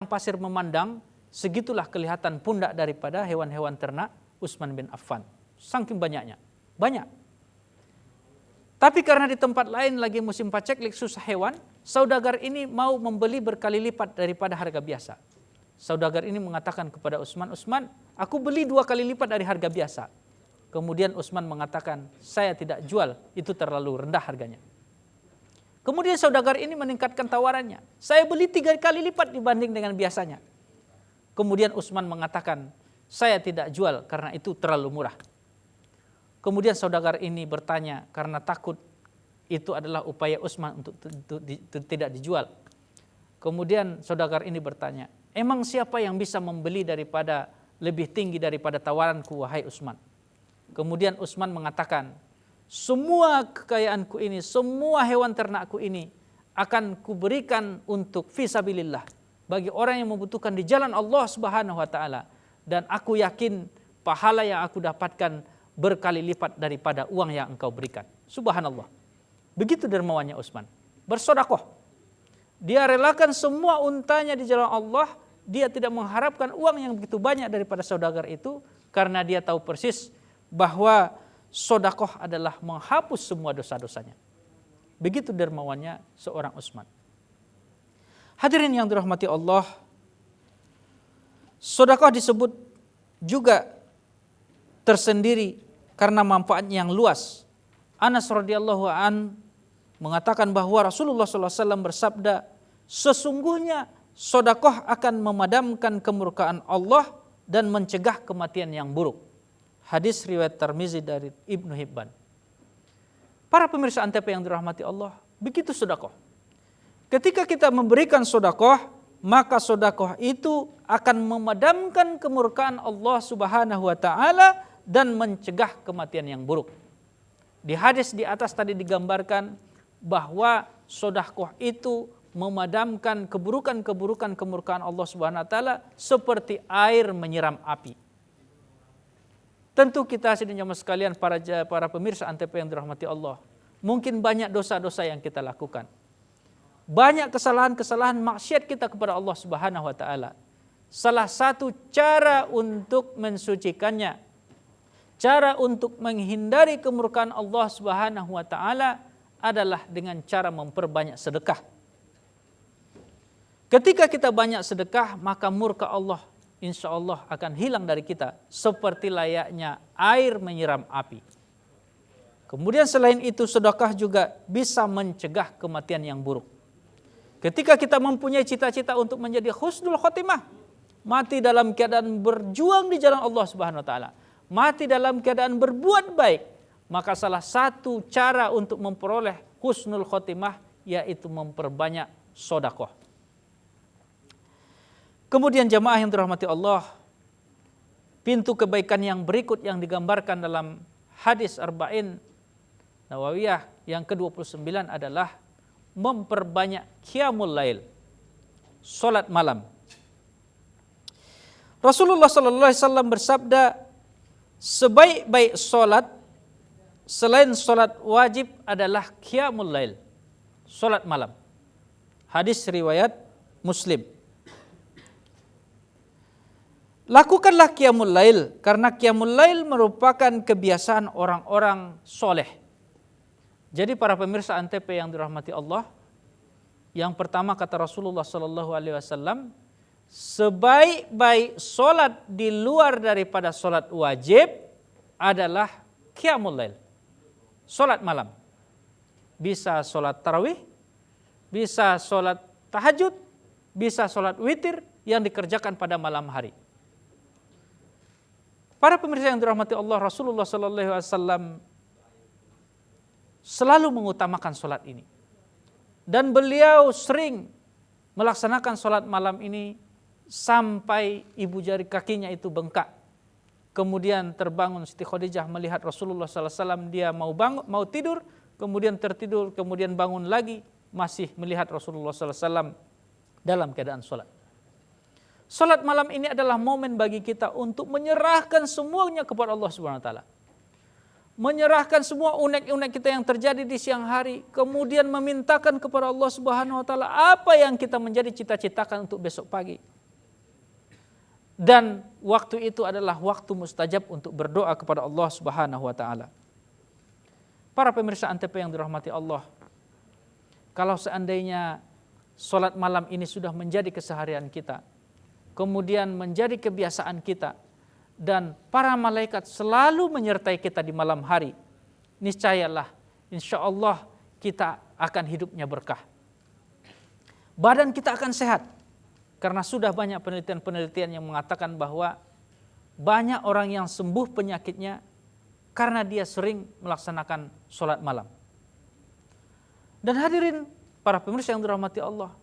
pasir memandang, segitulah kelihatan pundak daripada hewan-hewan ternak Utsman bin Affan. Saking banyaknya. Banyak. Tapi karena di tempat lain lagi musim paceklik susah hewan, saudagar ini mau membeli berkali lipat daripada harga biasa. Saudagar ini mengatakan kepada Utsman, "Utsman, aku beli 2 kali lipat dari harga biasa." Kemudian Utsman mengatakan, "Saya tidak jual, itu terlalu rendah harganya." Kemudian saudagar ini meningkatkan tawarannya, "Saya beli 3 kali lipat dibanding dengan biasanya." Kemudian Utsman mengatakan, "Saya tidak jual karena itu terlalu murah." Kemudian saudagar ini bertanya karena takut itu adalah upaya Utsman untuk tidak dijual. Kemudian saudagar ini bertanya, "Emang siapa yang bisa membeli daripada lebih tinggi daripada tawaranku, wahai Utsman?" Kemudian Utsman mengatakan, "Semua kekayaanku ini, semua hewan ternakku ini akan kuberikan untuk fisabilillah, bagi orang yang membutuhkan di jalan Allah Subhanahu wa taala, dan aku yakin pahala yang aku dapatkan berkali lipat daripada uang yang engkau berikan." Subhanallah. Begitu dermawannya Utsman. Bersedekah. Dia relakan semua untanya di jalan Allah, dia tidak mengharapkan uang yang begitu banyak daripada saudagar itu, karena dia tahu persis bahwa sedekah adalah menghapus semua dosa-dosanya. Begitu dermawannya seorang Utsman. Hadirin yang dirahmati Allah, sedekah disebut juga tersendiri karena manfaatnya yang luas. Anas radhiyallahu an mengatakan bahwa Rasulullah SAW bersabda, "Sesungguhnya sedekah akan memadamkan kemurkaan Allah dan mencegah kematian yang buruk." Hadis riwayat Tirmizi dari Ibnu Hibban. Para pemirsa Antv yang dirahmati Allah, begitu sedekah. Ketika kita memberikan sedekah, maka sedekah itu akan memadamkan kemurkaan Allah Subhanahu wa taala dan mencegah kematian yang buruk. Di hadis di atas tadi digambarkan bahwa sedekah itu memadamkan keburukan-keburukan kemurkaan Allah Subhanahu wa taala seperti air menyiram api. Tentu kita sedang sekalian para pemirsa Antv yang dirahmati Allah, mungkin banyak dosa-dosa yang kita lakukan. Banyak kesalahan-kesalahan maksiat kita kepada Allah Subhanahu wa taala. Salah satu cara untuk mensucikannya, cara untuk menghindari kemurkaan Allah Subhanahu wa taala adalah dengan cara memperbanyak sedekah. Ketika kita banyak sedekah, maka murka Allah insya Allah akan hilang dari kita seperti layaknya air menyiram api. Kemudian selain itu, sedekah juga bisa mencegah kematian yang buruk. Ketika kita mempunyai cita-cita untuk menjadi husnul khotimah, mati dalam keadaan berjuang di jalan Allah Subhanahu wa taala, mati dalam keadaan berbuat baik, maka salah satu cara untuk memperoleh husnul khotimah yaitu memperbanyak sedekah. Kemudian jamaah yang dirahmati Allah, pintu kebaikan yang berikut yang digambarkan dalam hadis Arba'in Nawawiyah yang ke-29 adalah memperbanyak qiyamul lail, salat malam. Rasulullah sallallahu alaihi wasallam bersabda, sebaik-baik salat selain salat wajib adalah qiyamul lail, salat malam. Hadis riwayat Muslim. Lakukanlah qiyamul lail, karena qiyamul lail merupakan kebiasaan orang-orang soleh. Jadi para pemirsa Antv yang dirahmati Allah, yang pertama kata Rasulullah sallallahu alaihi wasallam, sebaik-baik solat di luar daripada solat wajib adalah qiyamul lail, solat malam. Bisa solat tarawih, bisa solat tahajud, bisa solat witir yang dikerjakan pada malam hari. Para pemirsa yang dirahmati Allah, Rasulullah sallallahu alaihi wasallam selalu mengutamakan solat ini. Dan beliau sering melaksanakan solat malam ini sampai ibu jari kakinya itu bengkak. Kemudian terbangun Siti Khadijah melihat Rasulullah sallallahu alaihi wasallam, dia mau tidur, kemudian tertidur, kemudian bangun lagi, masih melihat Rasulullah sallallahu alaihi wasallam dalam keadaan solat. Salat malam ini adalah momen bagi kita untuk menyerahkan semuanya kepada Allah Subhanahu wa taala. menyerahkan semua unek-unek kita yang terjadi di siang hari, kemudian memintakan kepada Allah Subhanahu wa taala apa yang kita menjadi cita-citakan untuk besok pagi. Dan waktu itu adalah waktu mustajab untuk berdoa kepada Allah Subhanahu wa taala. Para pemirsa Antv yang dirahmati Allah, kalau seandainya salat malam ini sudah menjadi keseharian kita, kemudian menjadi kebiasaan kita, dan para malaikat selalu menyertai kita di malam hari, niscayalah insya Allah kita akan hidupnya berkah. Badan kita akan sehat, karena sudah banyak penelitian-penelitian yang mengatakan bahwa banyak orang yang sembuh penyakitnya karena dia sering melaksanakan sholat malam. Dan hadirin para pemirsa yang dirahmati Allah,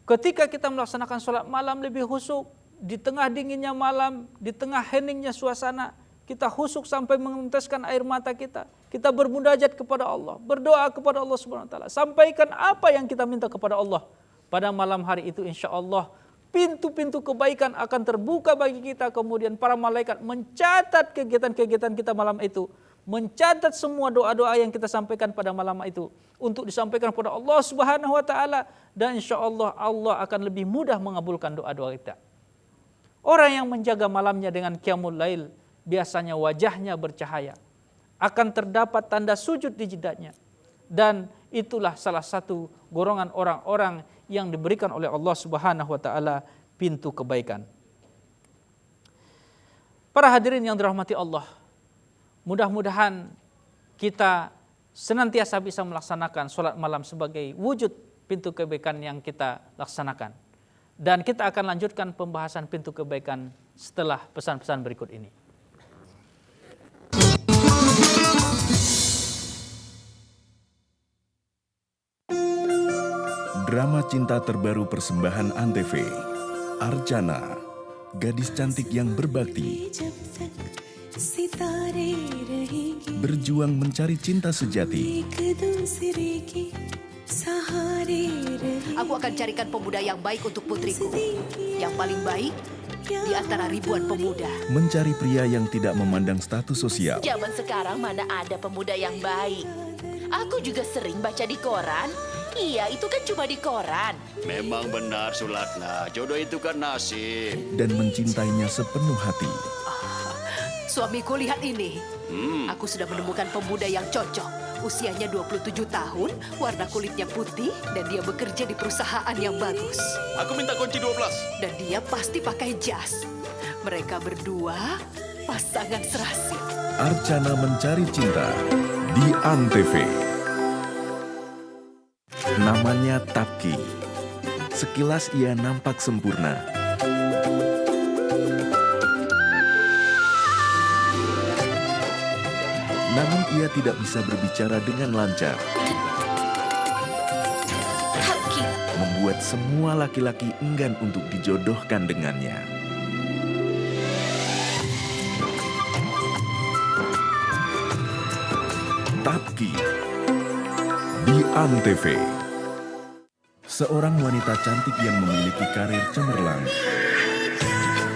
ketika kita melaksanakan sholat malam lebih khusyuk, di tengah dinginnya malam, di tengah heningnya suasana, kita khusyuk sampai meneteskan air mata kita. Kita bermunajat kepada Allah, berdoa kepada Allah Subhanahu wa taala. Sampaikan apa yang kita minta kepada Allah. Pada malam hari itu insya Allah pintu-pintu kebaikan akan terbuka bagi kita. Kemudian para malaikat mencatat kegiatan-kegiatan kita malam itu, mencatat semua doa-doa yang kita sampaikan pada malam itu untuk disampaikan kepada Allah Subhanahu wa taala, dan insya Allah Allah akan lebih mudah mengabulkan doa-doa kita. Orang yang menjaga malamnya dengan qiyamul lail, biasanya wajahnya bercahaya, akan terdapat tanda sujud di jidatnya, dan itulah salah satu golongan orang-orang yang diberikan oleh Allah Subhanahu wa taala pintu kebaikan. Para hadirin yang dirahmati Allah, mudah-mudahan kita senantiasa bisa melaksanakan sholat malam sebagai wujud pintu kebaikan yang kita laksanakan. Dan kita akan lanjutkan pembahasan pintu kebaikan setelah pesan-pesan berikut ini. Drama cinta terbaru persembahan Antv, Archana, gadis cantik yang berbakti, berjuang mencari cinta sejati. Aku akan carikan pemuda yang baik untuk putriku, yang paling baik di antara ribuan pemuda. Mencari pria yang tidak memandang status sosial. Zaman sekarang mana ada pemuda yang baik. Aku juga sering baca di koran. Iya, itu kan cuma di koran. Memang benar, Sulatna. Jodoh itu kan nasib. Dan mencintainya sepenuh hati. Suamiku, lihat ini. Aku sudah menemukan pemuda yang cocok. Usianya 27 tahun, warna kulitnya putih, dan dia bekerja di perusahaan yang bagus. Aku minta kunci 12. Dan dia pasti pakai jas. Mereka berdua pasangan serasi. Archana mencari cinta di Antv. Namanya Tapki. Sekilas ia nampak sempurna. Namun ia tidak bisa berbicara dengan lancar. Tapki, Membuat semua laki-laki enggan untuk dijodohkan dengannya. Tapki di Antv. Seorang wanita cantik yang memiliki karir cemerlang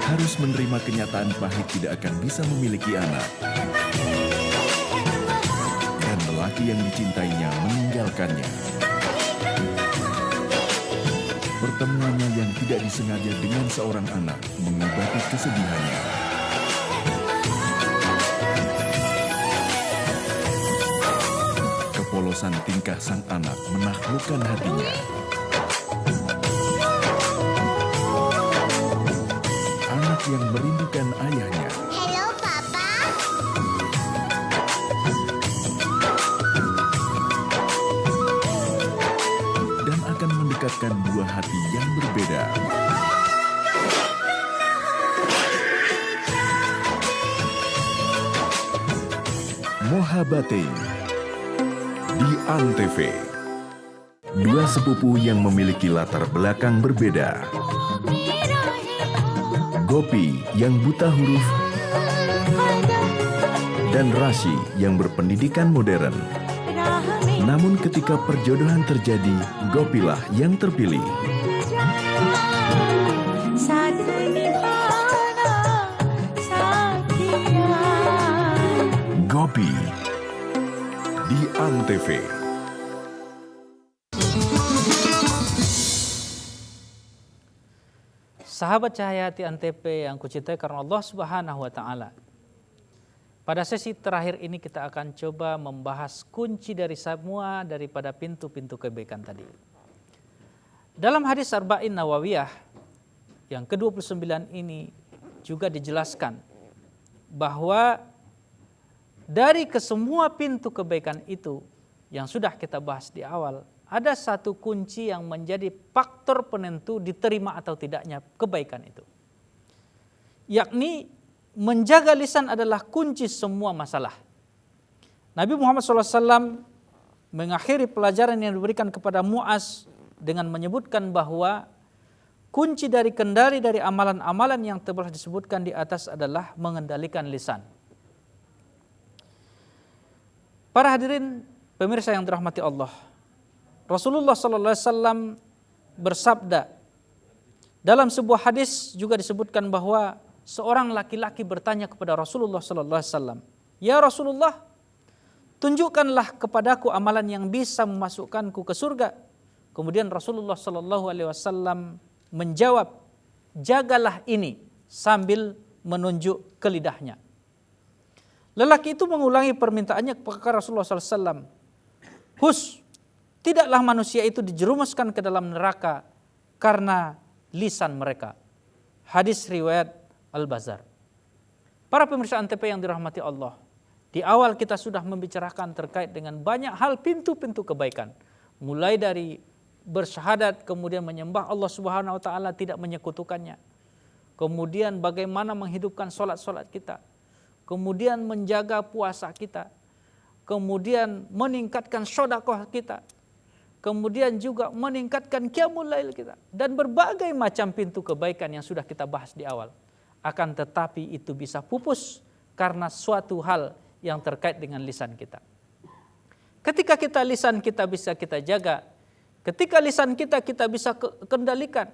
harus menerima kenyataan pahit tidak akan bisa memiliki anak. Dan lelaki yang dicintainya meninggalkannya. Pertemuannya yang tidak disengaja dengan seorang anak mengobati kesedihannya. Kepolosan tingkah sang anak menaklukkan hatinya. Anak yang merindukan ayahnya. Halo, Papa. Dan akan mendekatkan dua hati yang berbeda. Mohabbatain di Antv. Dua sepupu yang memiliki latar belakang berbeda. Gopi yang buta huruf dan Rashi yang berpendidikan modern. Namun ketika perjodohan terjadi, Gopilah yang terpilih. Gopi Ngopi di Antv. Sahabat Cahaya Hati Antv yang kucintai karena Allah Subhanahu wa taala. Pada sesi terakhir ini kita akan coba membahas kunci dari semua daripada pintu-pintu kebaikan tadi. Dalam hadis Arba'in Nawawiyah yang ke-29 ini juga dijelaskan bahwa dari kesemua pintu kebaikan itu yang sudah kita bahas di awal, ada satu kunci yang menjadi faktor penentu diterima atau tidaknya kebaikan itu. Yakni menjaga lisan adalah kunci semua masalah. Nabi Muhammad SAW mengakhiri pelajaran yang diberikan kepada Mu'az dengan menyebutkan bahwa kunci dari kendali dari amalan-amalan yang telah disebutkan di atas adalah mengendalikan lisan. Para hadirin pemirsa yang dirahmati Allah, Rasulullah SAW bersabda dalam sebuah hadis juga disebutkan bahwa seorang laki-laki bertanya kepada Rasulullah SAW, "Ya Rasulullah, tunjukkanlah kepadaku amalan yang bisa memasukkanku ke surga." Kemudian Rasulullah SAW menjawab, "Jagalah ini," sambil menunjuk ke lidahnya. Lelaki itu mengulangi permintaannya kepada Rasulullah SAW. Tidaklah manusia itu dijerumuskan ke dalam neraka karena lisan mereka." Hadis riwayat Al-Bazar. Para pemirsa Antv yang dirahmati Allah, di awal kita sudah membicarakan terkait dengan banyak hal pintu-pintu kebaikan. Mulai dari bersyahadat, kemudian menyembah Allah Subhanahu wa taala, tidak menyekutukannya. Kemudian bagaimana menghidupkan solat-solat kita. Kemudian menjaga puasa kita. Kemudian meningkatkan sedekah kita. Kemudian juga meningkatkan qiyamul lail kita. Dan berbagai macam pintu kebaikan yang sudah kita bahas di awal. Akan tetapi itu bisa pupus karena suatu hal yang terkait dengan lisan kita. Ketika lisan kita bisa kita jaga, ketika lisan kita bisa kendalikan,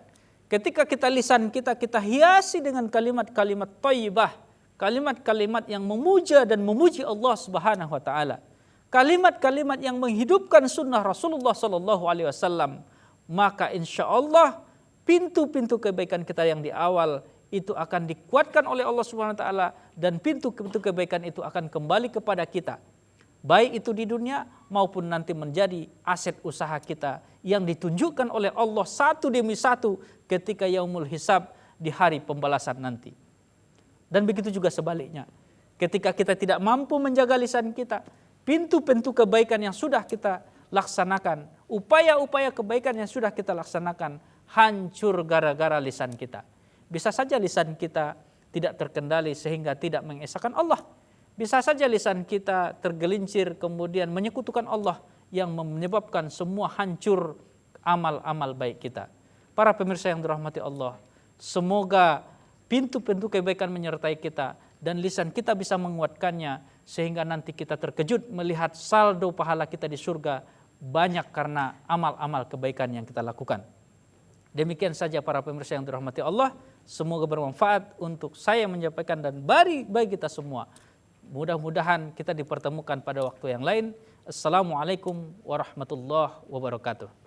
ketika lisan kita hiasi dengan kalimat-kalimat thayyibah, kalimat-kalimat yang memuja dan memuji Allah Subhanahu wa taala, kalimat-kalimat yang menghidupkan sunnah Rasulullah SAW, maka insya Allah pintu-pintu kebaikan kita yang di awal itu akan dikuatkan oleh Allah Subhanahu wa taala, dan pintu-pintu kebaikan itu akan kembali kepada kita. Baik itu di dunia maupun nanti menjadi aset usaha kita yang ditunjukkan oleh Allah satu demi satu ketika yaumul hisab di hari pembalasan nanti. Dan begitu juga sebaliknya. Ketika kita tidak mampu menjaga lisan kita, pintu-pintu kebaikan yang sudah kita laksanakan, upaya-upaya kebaikan yang sudah kita laksanakan, hancur gara-gara lisan kita. Bisa saja lisan kita tidak terkendali sehingga tidak mengesahkan Allah. Bisa saja lisan kita tergelincir kemudian menyekutukan Allah yang menyebabkan semua hancur amal-amal baik kita. Para pemirsa yang dirahmati Allah, semoga pintu-pintu kebaikan menyertai kita dan lisan kita bisa menguatkannya sehingga nanti kita terkejut melihat saldo pahala kita di surga banyak karena amal-amal kebaikan yang kita lakukan. Demikian saja para pemirsa yang dirahmati Allah. Semoga bermanfaat untuk saya menyampaikan dan bagi kita semua. Mudah-mudahan kita dipertemukan pada waktu yang lain. Assalamualaikum warahmatullahi wabarakatuh.